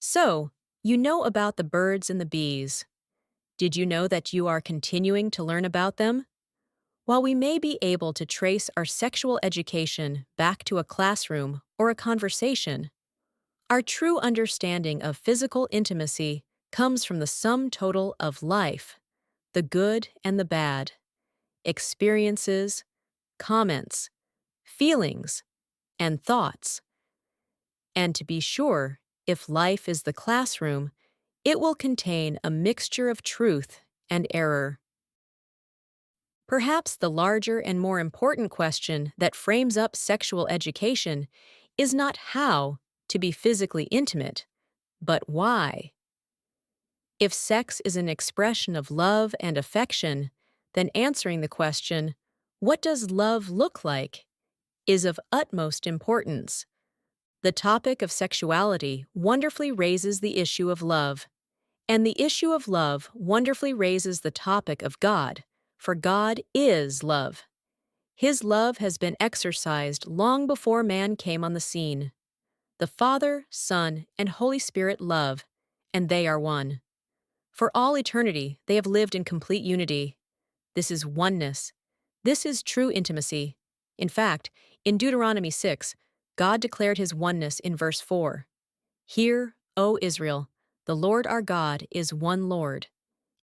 So, you know about the birds and the bees. Did you know that you are continuing to learn about them? While we may be able to trace our sexual education back to a classroom or a conversation, our true understanding of physical intimacy comes from the sum total of life, the good and the bad, experiences, comments, feelings, and thoughts. And to be sure, if life is the classroom, it will contain a mixture of truth and error. Perhaps the larger and more important question that frames up sexual education is not how to be physically intimate, but why. If sex is an expression of love and affection, then answering the question, what does love look like, is of utmost importance. The topic of sexuality wonderfully raises the issue of love. And the issue of love wonderfully raises the topic of God, for God is love. His love has been exercised long before man came on the scene. The Father, Son, and Holy Spirit love, and they are one. For all eternity, they have lived in complete unity. This is oneness. This is true intimacy. In fact, in Deuteronomy 6, God declared his oneness in verse 4. Hear, O Israel, the Lord our God is one Lord.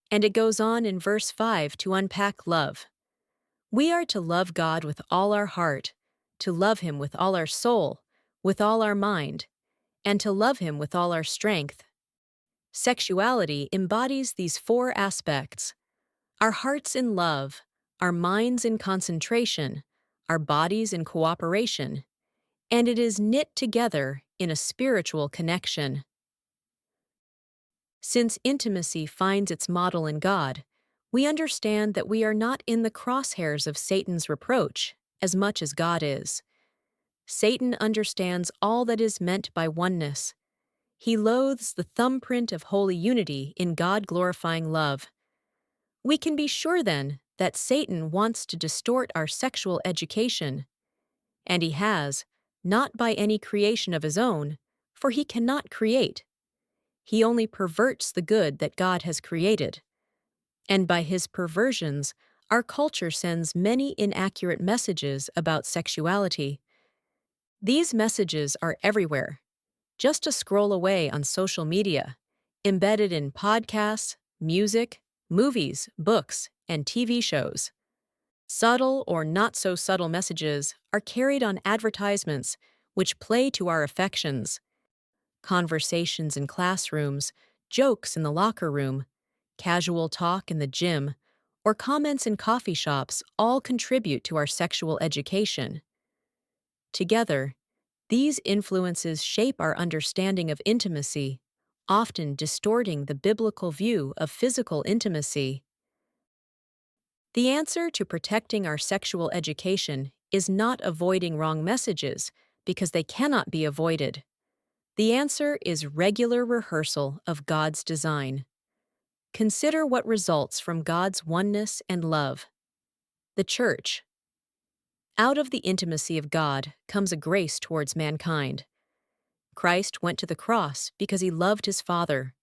And it goes on in verse 5 to unpack love. We are to love God with all our heart, to love him with all our soul, with all our mind, and to love him with all our strength. Sexuality embodies these four aspects: our hearts in love, our minds in concentration, our bodies in cooperation, and it is knit together in a spiritual connection. Since intimacy finds its model in God, we understand that we are not in the crosshairs of Satan's reproach as much as God is. Satan understands all that is meant by oneness. He loathes the thumbprint of holy unity in God-glorifying love. We can be sure, then, that Satan wants to distort our sexual education. And he has, not by any creation of his own, for he cannot create. He only perverts the good that God has created. And by his perversions, our culture sends many inaccurate messages about sexuality. These messages are everywhere, just a scroll away on social media, embedded in podcasts, music, movies, books, and TV shows. Subtle or not so subtle messages are carried on advertisements which play to our affections. Conversations in classrooms, jokes in the locker room, casual talk in the gym, or comments in coffee shops all contribute to our sexual education. Together, these influences shape our understanding of intimacy, often distorting the biblical view of physical intimacy. The answer to protecting our sexual education is not avoiding wrong messages, because they cannot be avoided. The answer is regular rehearsal of God's design. Consider what results from God's oneness and love. The church. Out of the intimacy of God comes a grace towards mankind. Christ went to the cross because he loved his Father.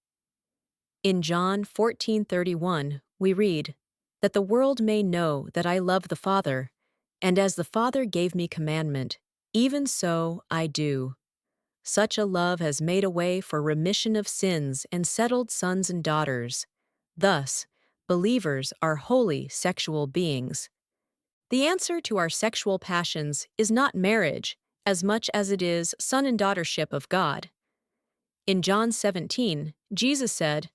In John 14:31, we read, "That the world may know that I love the Father, and as the Father gave me commandment, even so I do." Such a love has made a way for remission of sins and settled sons and daughters. Thus, believers are holy sexual beings. The answer to our sexual passions is not marriage, as much as it is son and daughtership of God. In John 17, Jesus said,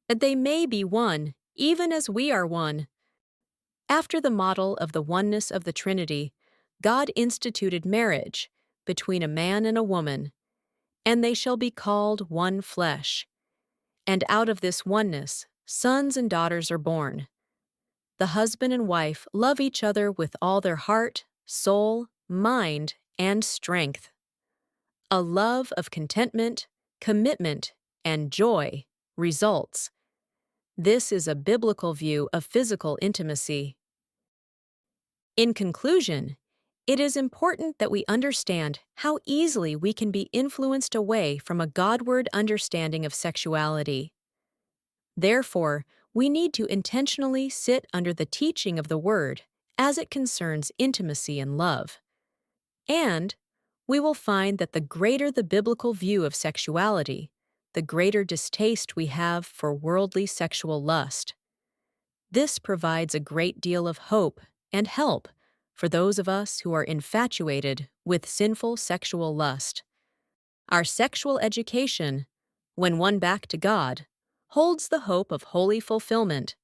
"That they may be one, even as we are one." After the model of the oneness of the Trinity, God instituted marriage between a man and a woman, and they shall be called one flesh. And out of this oneness, sons and daughters are born. The husband and wife love each other with all their heart, soul, mind, and strength. A love of contentment, commitment, and joy results. This is a biblical view of physical intimacy. In conclusion, It is important that we understand how easily we can be influenced away from a Godward understanding of sexuality. Therefore, we need to intentionally sit under the teaching of the Word as it concerns intimacy and love. And we will find that the greater the biblical view of sexuality, the greater distaste we have for worldly sexual lust. This provides a great deal of hope and help for those of us who are infatuated with sinful sexual lust. Our sexual education, when won back to God, holds the hope of holy fulfillment